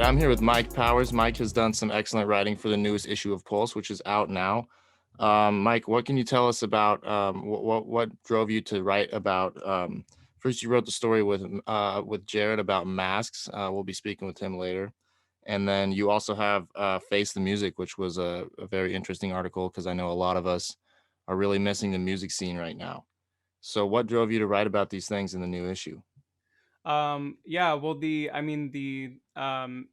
I'm here with Mike Powers. Mike has done some excellent writing for the newest issue of Pulse, which is out now. Mike, what can you tell us about what drove you to write about? First, you wrote the story with Jared about masks. We'll be speaking with him later, and then you also have Face the Music, which was a very interesting article because I know a lot of us are really missing the music scene right now. So, what drove you to write about these things in the new issue? Yeah, well, the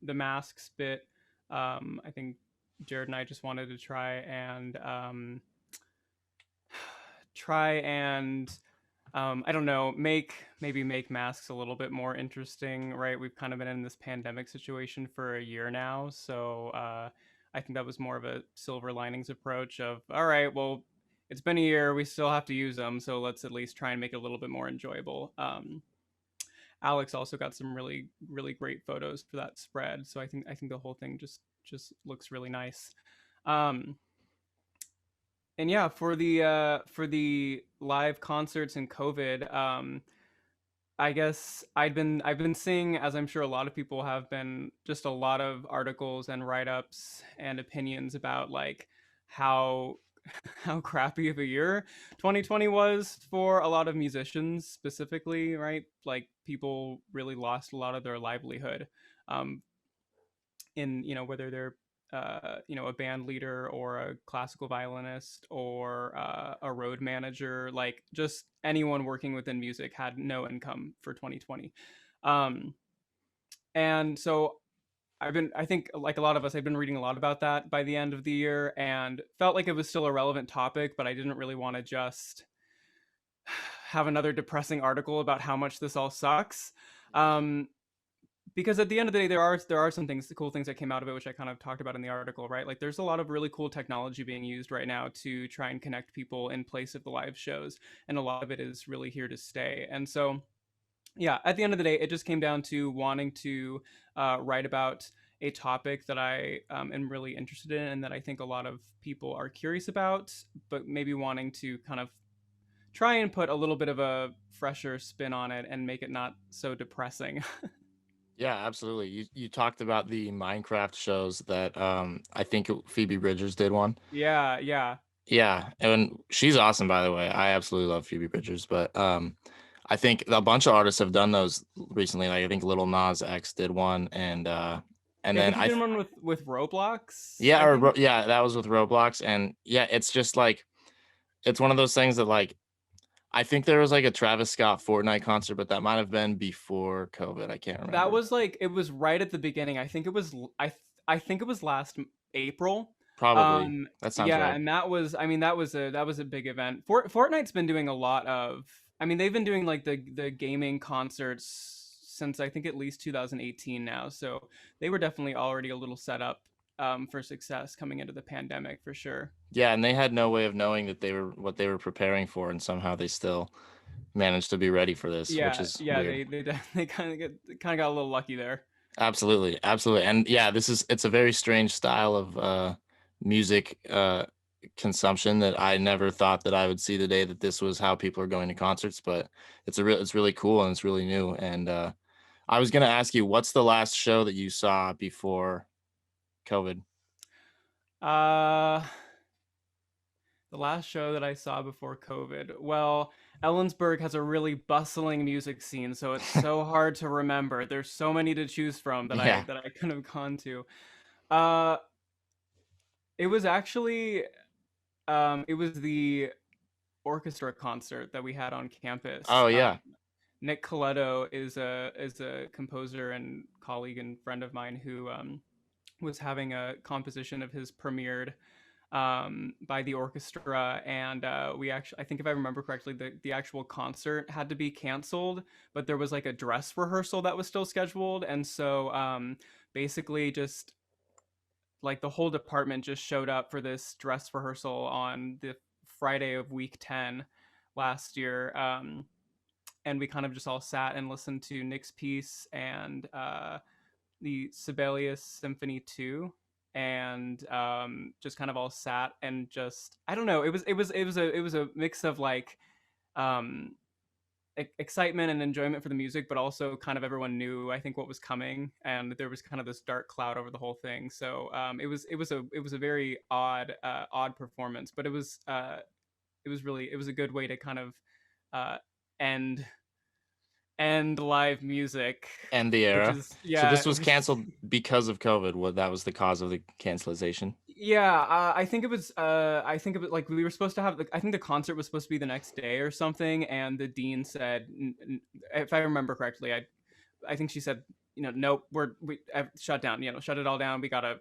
masks bit, I think Jared and I just wanted to try and I don't know, make masks a little bit more interesting, right? We've kind of been in this pandemic situation for a year now, so I think that was more of a silver linings approach of, all right, well, it's been a year, we still have to use them, so let's at least try and make it a little bit more enjoyable. Alex also got some really great photos for that spread, so I think the whole thing just looks really nice. Um, and yeah, for the live concerts and COVID, I guess I've been seeing, as I'm sure a lot of people have been, just a lot of articles and write ups and opinions about like how how crappy of a year 2020 was for a lot of musicians specifically, right? Like people really lost a lot of their livelihood, um, in whether they're a band leader or a classical violinist or a road manager, like just anyone working within music had no income for 2020. Um, and so I think like a lot of us, I've been reading a lot about that by the end of the year and felt like it was still a relevant topic, but I didn't really want to just have another depressing article about how much this all sucks. Um, because at the end of the day, there are some things, the cool things that came out of it, which I kind of talked about in the article, right? Like there's a lot of really cool technology being used right now to try and connect people in place of the live shows, and a lot of it is really here to stay. And so yeah, at the end of the day, it just came down to wanting to write about a topic that I am really interested in and that I think a lot of people are curious about, but maybe wanting to kind of try and put a little bit of a fresher spin on it and make it not so depressing. Yeah, absolutely. You talked about the Minecraft shows that I think Phoebe Bridgers did one. Yeah, yeah. Yeah, and she's awesome by the way. I absolutely love Phoebe Bridgers, but I think a bunch of artists have done those recently. Like I think Little Nas X did one and Yeah, I then think he did one with Roblox, yeah, I think. yeah, that was with Roblox and yeah, it's just like it's one of those things that like I think there was like a Travis Scott Fortnite concert, but that might have been before COVID. I can't That remember. was like, it was right at the beginning. I think it was I think it was last April. Probably. That sounds Yeah, right. and that was a big event. Fortnite's been doing a lot of, I mean, they've been doing like the gaming concerts since I think at least 2018 now. So they were definitely already a little set up for success coming into the pandemic for sure. Yeah, and they had no way of knowing that they were what they were preparing for, and somehow they still managed to be ready for this, which Yeah, is yeah, weird. they kind of got a little lucky there. Absolutely, absolutely, and yeah, it's a very strange style of music consumption that I never thought that I would see the day that this was how people are going to concerts. But it's really cool and it's really new. And I was gonna ask you, what's the last show that you saw before COVID? Uh The last show that I saw before COVID. Well, Ellensburg has a really bustling music scene, so it's so hard to remember. There's so many to choose from that I Yeah. that I could have gone to. Uh it was actually it was the orchestra concert that we had on campus. Oh yeah. Nick Coletto is a composer and colleague and friend of mine who was having a composition of his premiered by the orchestra, and we actually, I think if I remember correctly, the actual concert had to be canceled, but there was like a dress rehearsal that was still scheduled, and so basically just like the whole department just showed up for this dress rehearsal on the Friday of week 10 last year. And we kind of just all sat and listened to Nick's piece and the Sibelius Symphony 2, and just kind of all sat and just, I don't know, it was a mix of like um excitement and enjoyment for the music, but also kind of everyone knew, I think, what was coming, and there was kind of this dark cloud over the whole thing. So it was a very odd performance, but it was a good way to kind of uh, end end live music, And the which era. is So this yeah, was canceled because of COVID. What that was the cause of the cancellation. yeah. I think it was. I think it was like we were supposed to have. I think the concert was supposed to be the next day or something, and the dean said, if I remember correctly, I think she said, nope, we shut down, shut it all down. We gotta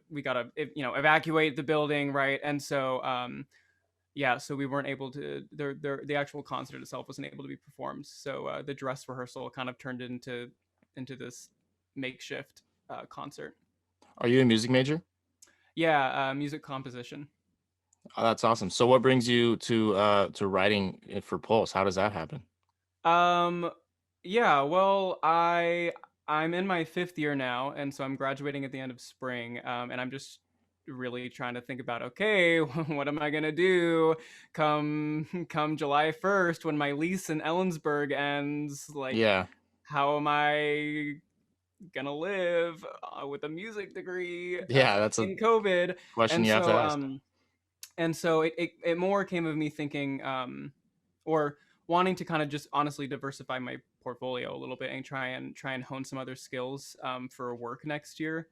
evacuate the building, right? And so yeah, so we weren't able to. The actual concert itself wasn't able to be performed. So the dress rehearsal kind of turned into this makeshift concert. Are you a music major? Yeah, music composition. Oh, that's awesome. So what brings you to writing it for Pulse? How does that happen? Um, yeah, well, I'm in my fifth year now, and so I'm graduating at the end of spring. And I'm just really trying to think about, okay, what am I gonna do come July 1st when my lease in Ellensburg ends? Like, Yeah. how am I gonna live with a music degree Yeah, that's a in COVID? question And you have to so ask. it more came of me thinking, or wanting to kind of just honestly diversify my portfolio a little bit and try and hone some other skills for work next year,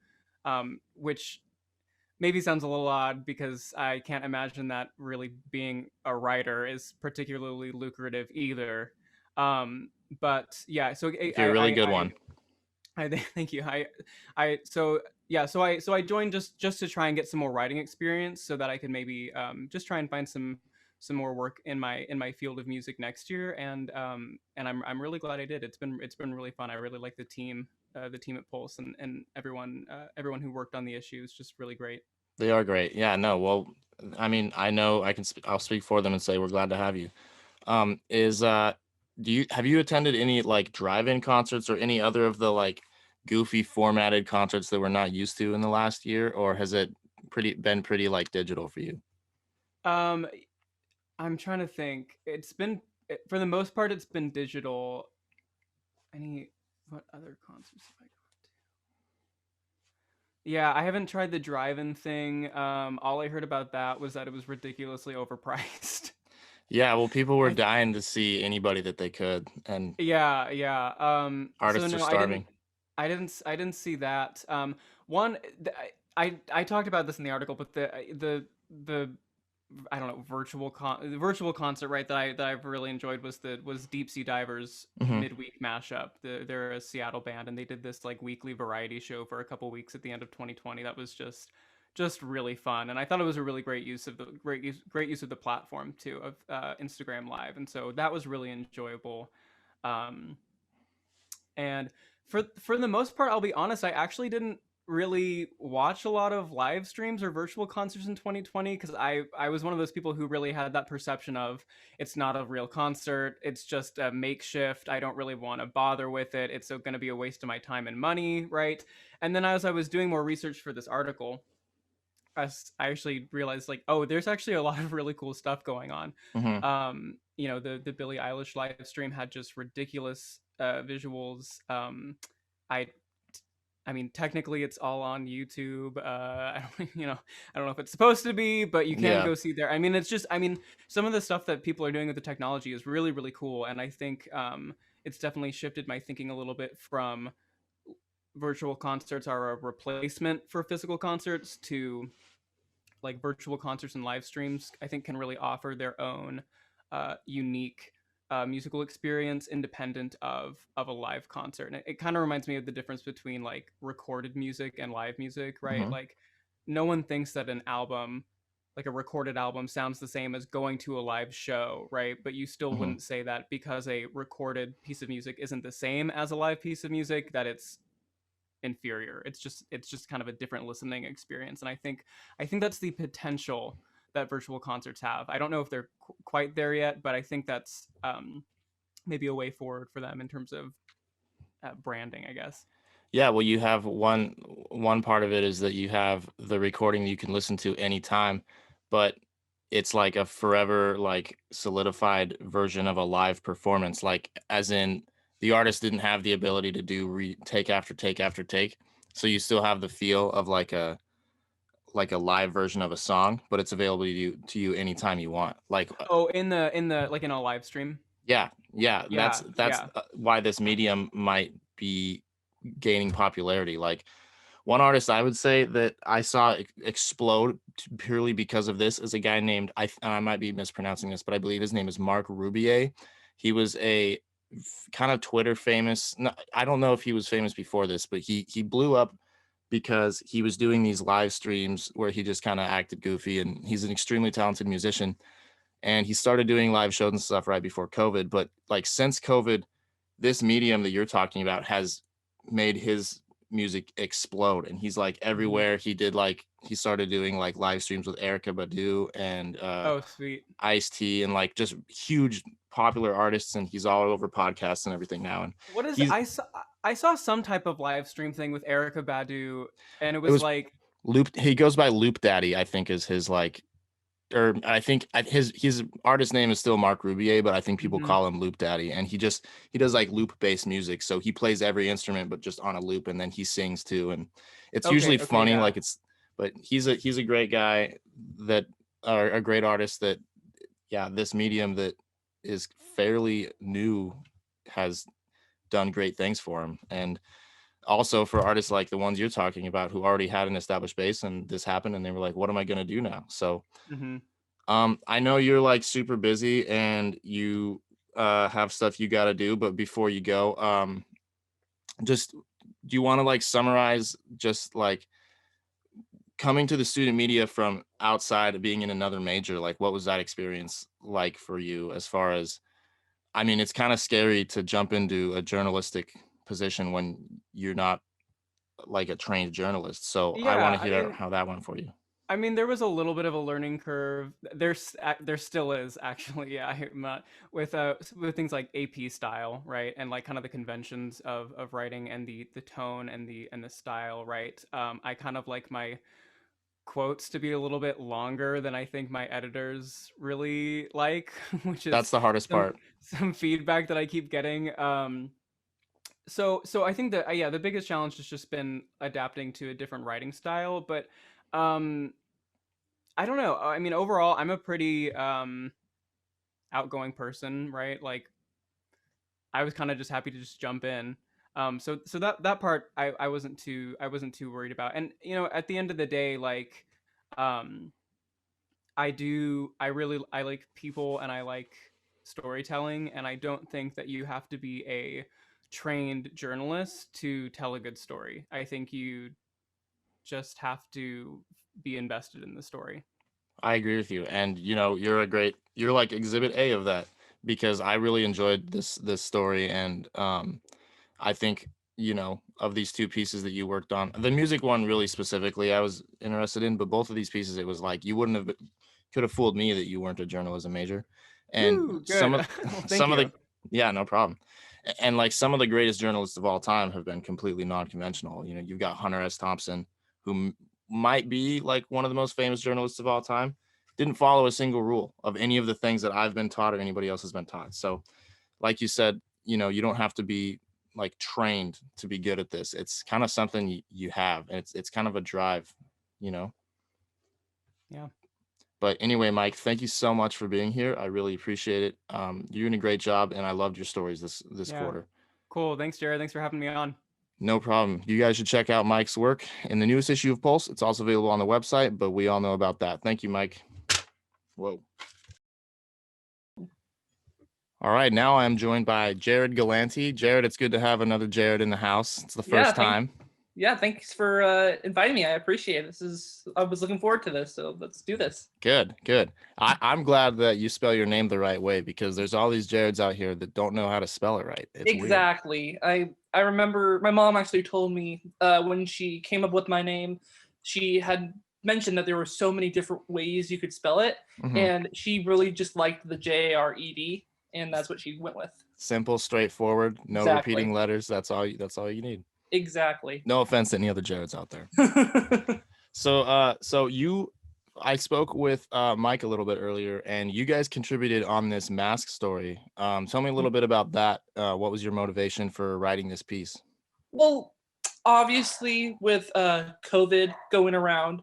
which maybe sounds a little odd because I can't imagine that really being a writer is particularly lucrative either. But yeah, so If you're a really good one. thank you. I so yeah, so I joined just to try and get some more writing experience so that I could maybe just try and find some more work in my field of music next year, and I'm really glad I did. It's been really fun. I really like the team at Pulse, and everyone who worked on the issue is just really great. They are great. Yeah, no. Well, I mean, I know I'll speak for them and say we're glad to have you. Is do you have you attended any like drive-in concerts or any other of the like goofy formatted concerts that we're not used to in the last year, or has it pretty like digital for you? Um, I'm trying to think. For the most part, it's been digital. Any What other concerts have I gone to? Yeah, I haven't tried the drive-in thing. All I heard about that was that it was ridiculously overpriced. Yeah, well, people were I dying to see anybody that they could, and Yeah, yeah. So artists are no, starving. I didn't see that. One, I talked about this in the article, but the I don't know, the virtual concert, right, that I've really enjoyed was Deep Sea Divers Hmm. midweek mashup. They're a Seattle band, and they did this like weekly variety show for a couple weeks at the end of 2020. That was just really fun, and I thought it was a really great use of the platform too, of Instagram Live, and so that was really enjoyable. Um, and for the most part, I'll be honest, I actually didn't really watch a lot of live streams or virtual concerts in 2020 because I was one of those people who really had that perception of, it's not a real concert, it's just a makeshift, I don't really want to bother with it, it's going to be a waste of my time and money, right? And then as I was doing more research for this article, I actually realized, like, oh, there's actually a lot of really cool stuff going on. Hmm. The Billie Eilish live stream had just ridiculous visuals. I I mean, technically, it's all on YouTube. I don't, I don't know if it's supposed to be, but you can Yeah. go see there. I mean, some of the stuff that people are doing with the technology is really, really cool, and I think it's definitely shifted my thinking a little bit from virtual concerts are a replacement for physical concerts to, like, virtual concerts and live streams, I think, can really offer their own unique musical experience independent of a live concert. And it kind of reminds me of the difference between like recorded music and live music, right? Hmm. Like, no one thinks that an album, like a recorded album, sounds the same as going to a live show, right? But you still Hmm. wouldn't say that because a recorded piece of music isn't the same as a live piece of music, that it's inferior. It's just kind of a different listening experience, and I think that's the potential that virtual concerts have. I don't know if they're quite there yet, but I think that's maybe a way forward for them in terms of branding, I guess. Yeah, well, you have one part of it is that you have the recording that you can listen to anytime, but it's like a forever like solidified version of a live performance, like as in the artist didn't have the ability to do take after take after take, so you still have the feel of like a live version of a song, but it's available to you anytime you want. Like Oh, in the like in a live stream. yeah, yeah, Yeah, that's yeah. why this medium might be gaining popularity. Like one artist I would say that I saw explode purely because of this is a guy named I might be mispronouncing this, but I believe his name is Mark Rubier. He was a kind of Twitter famous. No, I don't know if he was famous before this, but he blew up because he was doing these live streams where he just kind of acted goofy, and he's an extremely talented musician. And he started doing live shows and stuff right before COVID. But like since COVID, this medium that you're talking about has made his music explode, and he's like Mhm. everywhere. He started doing like live streams with Erica Badu and Oh, sweet. Ice T, and like just huge popular artists, and he's all over podcasts and everything now. And What is he's I saw some type of live stream thing with Erica Badu, and it it was was like, Loop. He goes by Loop Daddy, I think, is his like, or I think his artist name is still Mark Rubier, but I think people mhm. call him Loop Daddy. And he does like loop based music, so he plays every instrument but just on a loop, and then he sings too. And it's Okay, usually okay, funny, yeah. like it's, but he's a great guy that, or a great artist that, yeah, this medium that is fairly new has done great things for him. And also for artists like the ones you're talking about who already had an established base, and this happened and they were like, what am I going to do now? So Mhm. I know you're like super busy and you have stuff you got to do, but before you go, just do you want to like summarize just like coming to the student media from outside of being in another major? Like, what was that experience like for you? As far as, I mean, it's kind of scary to jump into a journalistic position when you're not like a trained journalist. So I want Yeah, to hear how that went for you. I mean, there was a little bit of a learning curve. There still is actually, yeah, with things like AP style, right, and like kind of the conventions of writing and the tone and the style, right. I kind of like my quotes to be a little bit longer than I think my editors really like, which That's is the hardest some part. some feedback that I keep getting. So I think that yeah, the biggest challenge has just been adapting to a different writing style, but um I don't know. I mean, overall, I'm a pretty outgoing person, right? Like, I was kind of just happy to just jump in. So that part I wasn't too worried about. And you know, at the end of the day, like, um, I like people and I like storytelling, and I don't think that you have to be a trained journalist to tell a good story. I think you just have to be invested in the story. I agree with you. And you know, you're like exhibit A of that, because I really enjoyed this story. And I think, you know, of these two pieces that you worked on, the music one really specifically I was interested in, but both of these pieces it was like you wouldn't have could have fooled me that you weren't a journalism major. And Woo, good. some of Well, thank some of you. the, yeah, no problem. And like some of the greatest journalists of all time have been completely non-conventional. You know, you've got Hunter S. Thompson, who might be like one of the most famous journalists of all time, didn't follow a single rule of any of the things that I've been taught or anybody else has been taught. So, like you said, you know, you don't have to be like trained to be good at this. It's kind of something you have, and it's kind of a drive, you know. Yeah. But anyway, Mike, thank you so much for being here. I really appreciate it. You're doing a great job, and I loved your stories this Yeah. quarter. Cool. Thanks, Jared. Thanks for having me on. No problem. You guys should check out Mike's work in the newest issue of Pulse. It's also available on the website, but we all know about that. Thank you, Mike. Whoa. All right, now I'm joined by Jared Galanti. Jared, it's good to have another Jared in the house. It's the Yeah, first time. thanks for inviting me. I appreciate it. I was looking forward to this, so let's do this. Good, good. I'm glad that you spell your name the right way, because there's all these Jareds out here that don't know how to spell it right. It's weird. Exactly. I remember my mom actually told me when she came up with my name, she had mentioned that there were so many different ways you could spell it, Mhm. and she really just liked the Jared, and that's what she went with. Simple, straightforward, no Exactly. repeating letters. That's all you need. Exactly. No offense to any other Jareds out there. So you I spoke with Mike a little bit earlier, and you guys contributed on this mask story. Tell me a little bit about that. What was your motivation for writing this piece? Well, obviously, with COVID going around,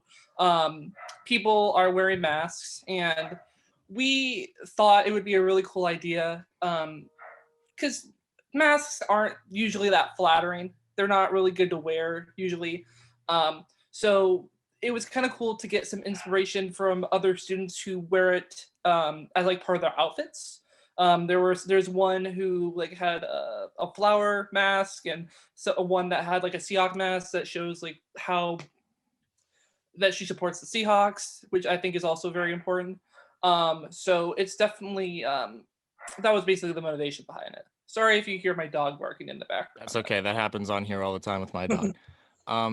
people are wearing masks, and we thought it would be a really cool idea because masks aren't usually that flattering. They're not really good to wear usually. So it was kind of cool to get some inspiration from other students who wear it as like part of their outfits. There's one who like had a flower mask, and so one that had like a Seahawk mask that shows like how that she supports the Seahawks, which I think is also very important. So it's definitely that was basically the motivation behind it. Sorry if you hear my dog barking in the background. That's okay. That happens on here all the time with my dog.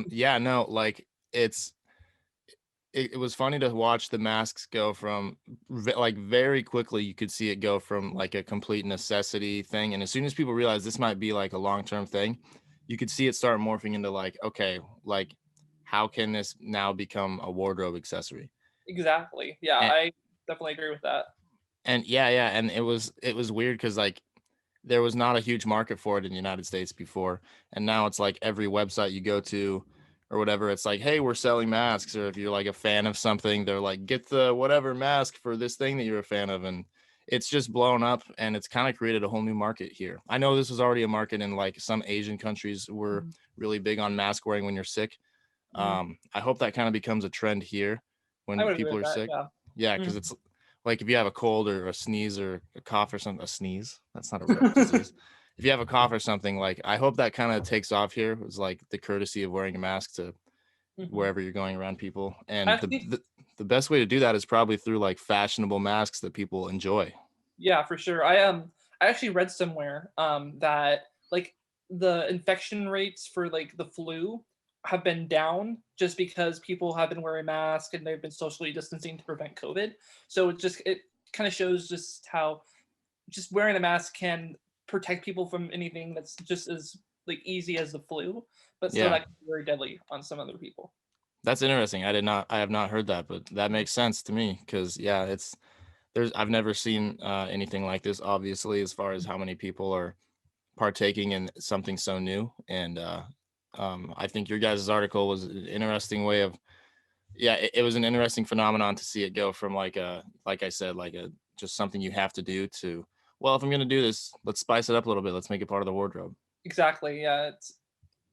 Yeah, no, like it was funny to watch the masks go from like very quickly. You could see it go from like a complete necessity thing, and as soon as people realized this might be like a long-term thing, you could see it start morphing into like, okay, like how can this now become a wardrobe accessory? Exactly. Yeah, And, I definitely agree with that. and yeah, and it was weird because like there was not a huge market for it in the United States before, and now it's like every website you go to or whatever, it's like, hey, we're selling masks. Or if you're like a fan of something, they're like, get the whatever mask for this thing that you're a fan of. And it's just blown up, and it's kind of created a whole new market here. I know this was already a market in like some Asian countries were really big on mask wearing when you're sick. I hope that kind of becomes a trend here I when would agree people with are that. sick. Yeah. Yeah, because it's like if you have a cold or a sneeze or a cough or something, a sneeze, that's not a real disease. If you have a cough or something, like I hope that kind of takes off here. It's like the courtesy of wearing a mask to wherever you're going around people. And Actually, the best way to do that is probably through like fashionable masks that people enjoy. yeah, for sure. I actually read somewhere that like the infection rates for like the flu have been down just because people have been wearing masks and they've been socially distancing to prevent COVID. So it kind of shows just how just wearing a mask can protect people from anything that's just as like easy as the flu, but still Yeah, that can be very deadly on some other people. that's interesting. I have not heard that, but that makes sense to me because yeah, I've never seen anything like this, obviously, as far as how many people are partaking in something so new. And I think your guys' article was an interesting way of, yeah, it was an interesting phenomenon to see it go from like I said, like a just something you have to do to, well, if I'm gonna do this, let's spice it up a little bit. Let's make it part of the wardrobe. Exactly. Yeah,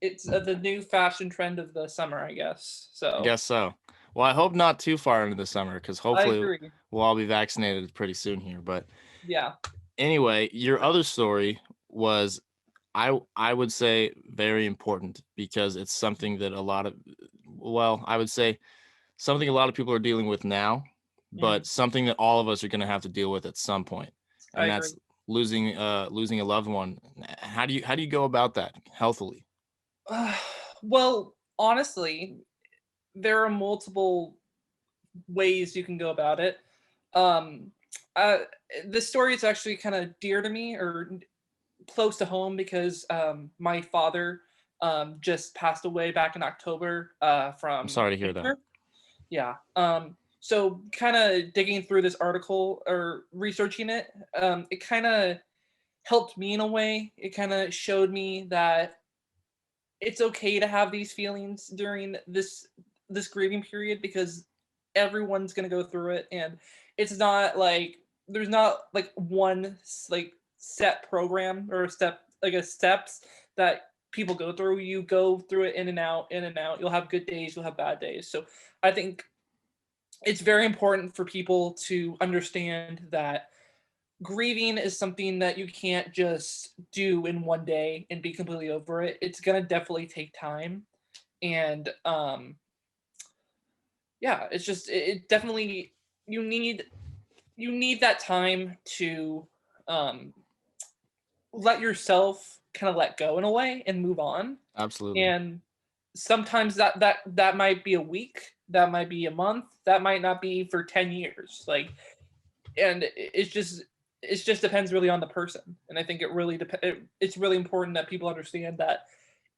it's the new fashion trend of the summer, I guess. I So guess so. Well, I hope not too far into the summer because I hopefully agree. we'll all be vaccinated pretty soon here. But Yeah. anyway, your other story was I would say very important because it's something that a lot of, well, I would say something a lot of people are dealing with now, Mhm. but something that all of us are going to have to deal with at some point, I and agree. that's losing a loved one. How do you go about that healthily? Well, honestly, there are multiple ways you can go about it. Um, uh, this story is actually kind of dear to me or close to home because my father just passed away back in October I'm from sorry to hear that. cancer. Yeah. So kind of digging through this article or researching it, it kind of helped me in a way. It kind of showed me that it's okay to have these feelings during this grieving period because everyone's going to go through it, and it's not like there's not like one like set program or step like a steps that people go through. You go through it in and out. You'll have good days, you'll have bad days. So I think it's very important for people to understand that grieving is something that you can't just do in one day and be completely over it. It's gonna definitely take time, and yeah, it's just it definitely you need you need that time to um, let yourself kind of let go in a way and move on. Absolutely. And sometimes that might be a week, that might be a month, that might not be for 10 years. Like, and it just depends really on the person. And I think it's really important that people understand that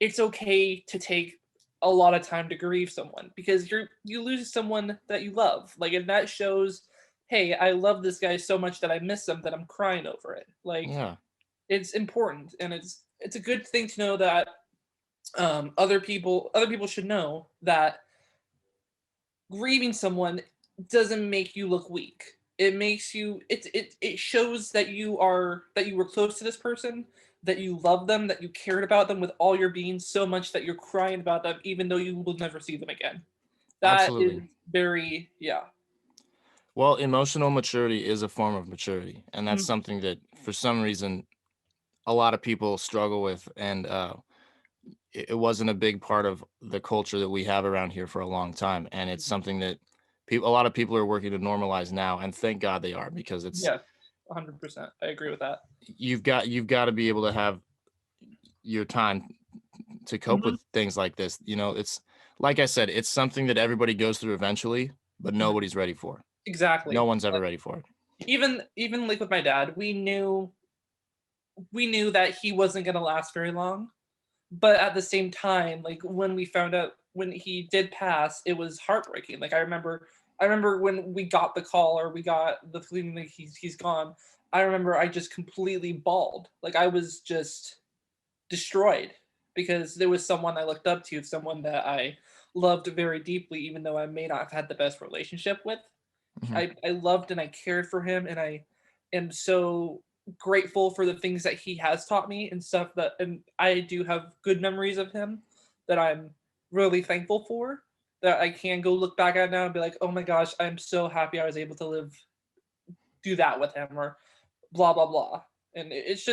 it's okay to take a lot of time to grieve someone, because you lose someone that you love. Like, and that shows, hey, I love this guy so much that I miss him, that I'm crying over it. Like, Yeah, it's important, and it's a good thing to know that other people should know that grieving someone doesn't make you look weak. It makes you it shows that you were close to this person, that you love them, that you cared about them with all your being so much that you're crying about them even though you will never see them again. That is absolutely. very, yeah. Well, emotional maturity is a form of maturity, and that's Mhm. something that for some reason a lot of people struggle with, and it wasn't a big part of the culture that we have around here for a long time, and it's something that a lot of people are working to normalize now, and thank God they are, because it's Yes, 100%. I agree with that. you've got to be able to have your time to cope Mhm. with things like this. It's like I said, it's something that everybody goes through eventually, but Mhm. nobody's ready for. No Exactly. one's ever ready for it. Even like with my dad, we knew that he wasn't going to last very long, but at the same time, like when we found out when he did pass, it was heartbreaking. Like I remember when we got the call, or we got the feeling like he's gone. I remember I just completely bawled. Like, I was just destroyed, because there was someone I looked up to, someone that I loved very deeply, even though I may not have had the best relationship with. Mhm. I loved and I cared for him, and I am so grateful for the things that he has taught me, and stuff that, and I do have good memories of him that I'm really thankful for, that I can go look back at now and be like, oh my gosh, I'm so happy I was able to do that with him, or blah blah blah. And it's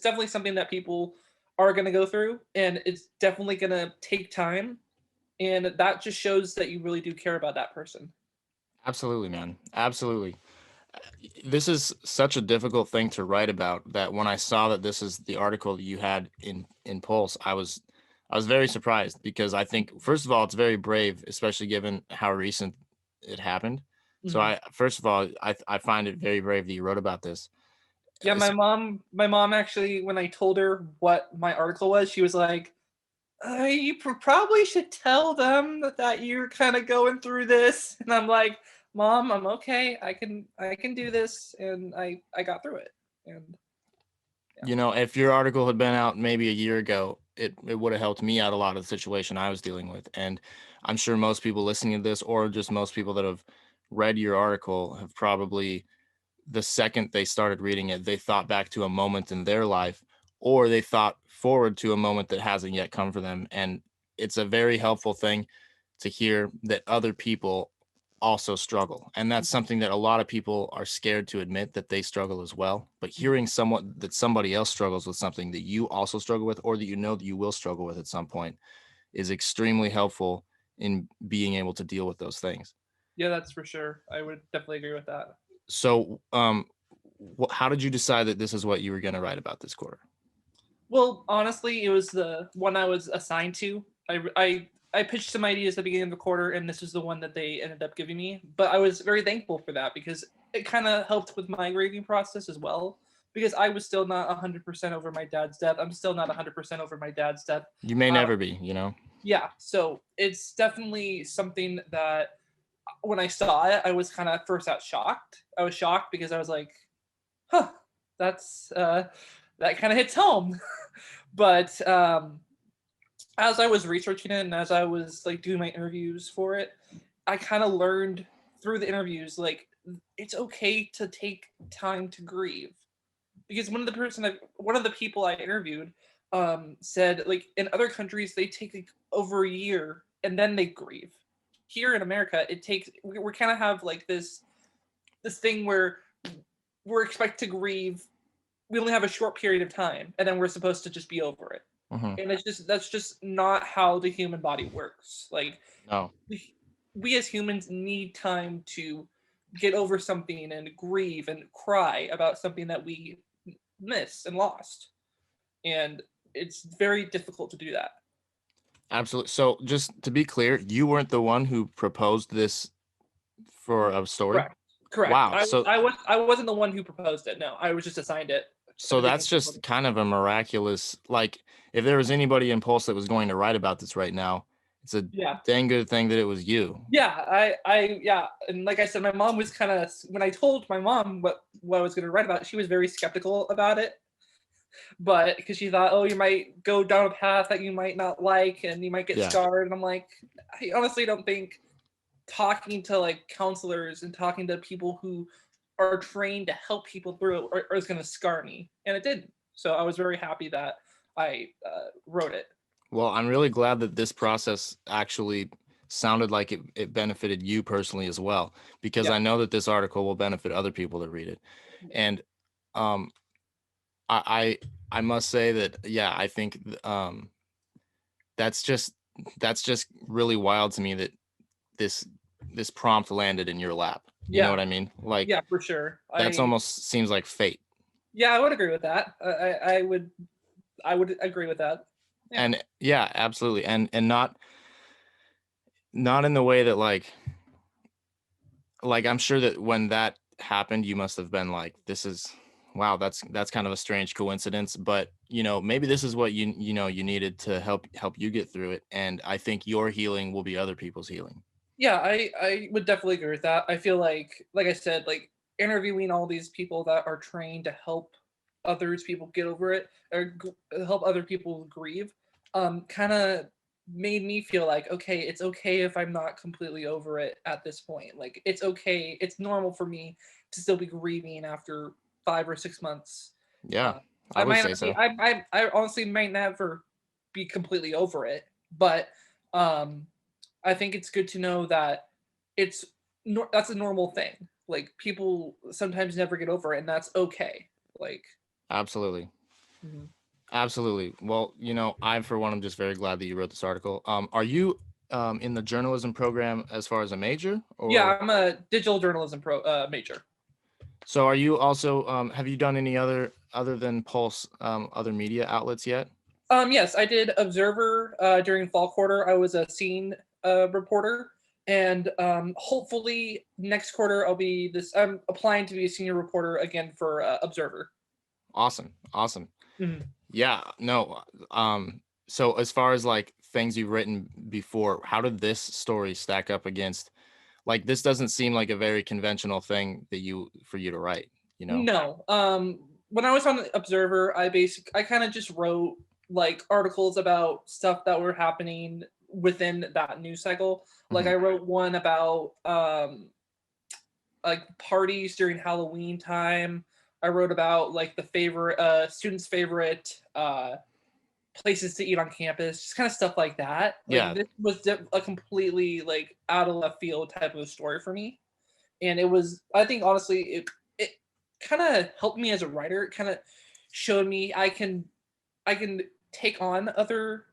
definitely something that people are going to go through, and it's definitely going to take time, and that just shows that you really do care about that person. Absolutely, man. Absolutely. This is such a difficult thing to write about, that when I saw that this is the article that you had in Pulse, I was very surprised, because I think first of all it's very brave, especially given how recent it happened. So Mhm. I first of all I find it very brave that you wrote about this. Yeah, my It's- mom my mom actually, when I told her what my article was, she was like, you probably should tell them that you're kind of going through this." And I'm like, "Mom, I'm okay. I can do this." And I got through it. And yeah. if your article had been out maybe a year ago, it would have helped me out a lot of the situation I was dealing with. And I'm sure most people listening to this, or just most people that have read your article, have probably, the second they started reading it, they thought back to a moment in their life, or they thought forward to a moment that hasn't yet come for them. And it's a very helpful thing to hear that other people also struggle. And that's something that a lot of people are scared to admit, that they struggle as well. But hearing someone that somebody else struggles with something that you also struggle with, or that that you will struggle with at some point, is extremely helpful in being able to deal with those things. Yeah, that's for sure. I would definitely agree with that. So, how did you decide that this is what you were going to write about this quarter? Well, honestly, it was the one I was assigned to. I pitched some ideas at the beginning of the quarter, and this was the one that they ended up giving me. But I was very thankful for that, because it kind of helped with my grieving process as well. Because I was still not 100% over my dad's death. I'm still not 100% over my dad's death. You may Uh, never be. yeah, so it's definitely something that when I saw it, I was kind of first out shocked. I was shocked because I was like, huh, that's that kind of hits home. But as I was researching it, and as I was like doing my interviews for it, I kind of learned through the interviews, like, it's okay to take time to grieve. Because one of the people I interviewed said, like, in other countries they take like over a year and then they grieve. Here in America, it takes we kind of have like this thing where we're expected to grieve. We only have a short period of time, and then we're supposed to just be over it. Hmm. And that's just not how the human body works. Like, No, we as humans need time to get over something and grieve and cry about something that we miss and lost. And it's very difficult to do that. absolutely. So, just to be clear, you weren't the one who proposed this for a story. Correct. Correct. Wow. I wasn't the one who proposed it. No, I was just assigned it at So the beginning. that's just kind of a miraculous, like, if there was anybody in Pulse that was going to write about this right now, it's a Yeah. dang good thing that it was you. Yeah, yeah, and like I said, my mom was kind of, when I told my mom what I was going to write about, she was very skeptical about it, but because she thought, oh, you might go down a path that you might not like, and you might get Yeah. scarred. And I'm like, I honestly don't think talking to like counselors and talking to people who are trained to help people through it is going to scar me, and it didn't. So I was very happy that I wrote it. Well, I'm really glad that this process actually sounded like it benefited you personally as well, because Yeah. I know that this article will benefit other people that read it. And I must say that, yeah, I think that's just really wild to me that this prompt landed in your lap. You know what I mean? Like, yeah, for sure. That's almost seems like fate. Yeah, I would agree with that. I would agree with that. Yeah. And yeah, absolutely. And not in the way that like I'm sure that when that happened, you must have been like, this is, wow, that's kind of a strange coincidence, but maybe this is what you needed to help you get through it. And I think your healing will be other people's healing. Yeah, I would definitely agree with that. I feel like I said, like interviewing all these people that are trained to help people get over it, or help other people grieve, kind of made me feel like, okay, it's okay if I'm not completely over it at this point. Like, it's okay, it's normal for me to still be grieving after 5 or 6 months. Yeah, I would say so. I honestly might never be completely over it, but I think it's good to know that that's a normal thing. Like, people sometimes never get over it, and that's okay. Like, absolutely. Mhm. Absolutely. Well, I, for one, I'm just very glad that you wrote this article. Are you in the journalism program as far as a major? Or... Yeah, I'm a digital journalism major. So are you also, have you done any other than Pulse, other media outlets yet? Yes, I did Observer during fall quarter. I was a scene reporter. And hopefully next quarter I'm applying to be a senior reporter again for Observer. Awesome. Mm-hmm. Yeah, no. So as far as like things you've written before, how did this story stack up against, like, this doesn't seem like a very conventional thing for you to write, No. When I was on the Observer, I kind of just wrote like articles about stuff that were happening within that news cycle. Like, I wrote one about like parties during Halloween time. I wrote about like the favorite students' favorite places to eat on campus, just kind of stuff like that. Like, yeah, this was a completely like out of left field type of a story for me, and it was, I think, honestly, it kind of helped me as a writer. It kind of showed me I can take on other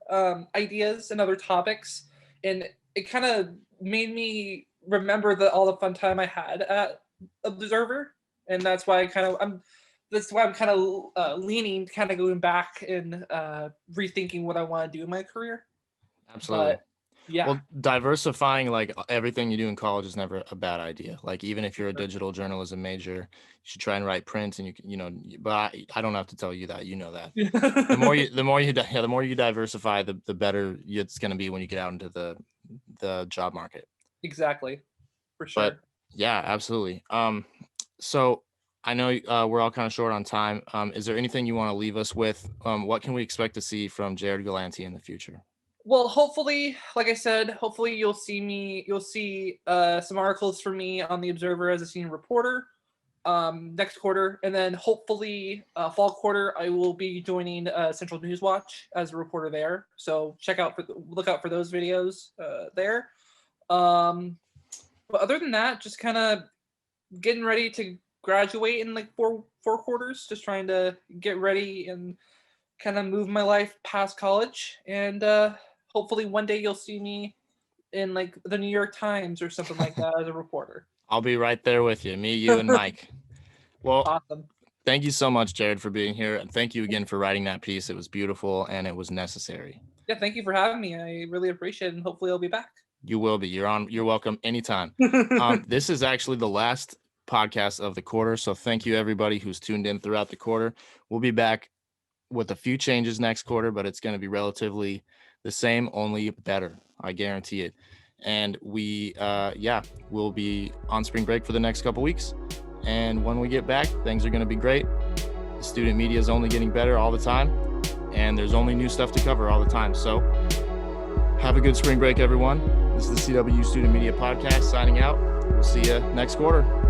ideas and other topics, and it kind of made me remember all the fun time I had at Observer, and that's why I'm kind of leaning, kind of going back and rethinking what I want to do in my career. Absolutely. But, yeah. Well, diversifying like everything you do in college is never a bad idea. Like, even if you're a digital journalism major, you should try and write print, and but I don't have to tell you that, that. the more you diversify, the better it's going to be when you get out into the job market. Exactly. For sure. But yeah, absolutely. So I know we're all kind of short on time. Is there anything you want to leave us with? What can we expect to see from Jared Galante in the future? Well, hopefully, like I said, hopefully you'll see some articles from me on the Observer as a senior reporter next quarter, and then hopefully fall quarter I will be joining Central News Watch as a reporter there. So look out for those videos there. But other than that, just kind of getting ready to graduate in like four quarters, just trying to get ready and kind of move my life past college, and hopefully one day you'll see me in like the New York Times or something like that as a reporter. I'll be right there with you, me, you, and Mike. Well, awesome. Thank you so much, Jared, for being here, and thank you again for writing that piece. It was beautiful and it was necessary. Yeah, thank you for having me. I really appreciate it, and hopefully I'll be back. You will be. You're welcome anytime. This is actually the last podcast of the quarter, so thank you everybody who's tuned in throughout the quarter. We'll be back with a few changes next quarter, but it's going to be relatively the same, only better. I guarantee it. And we'll be on spring break for the next couple weeks. And when we get back, things are going to be great. The student media is only getting better all the time, and there's only new stuff to cover all the time. So have a good spring break, everyone. This is the CWU Student Media Podcast signing out. We'll see you next quarter.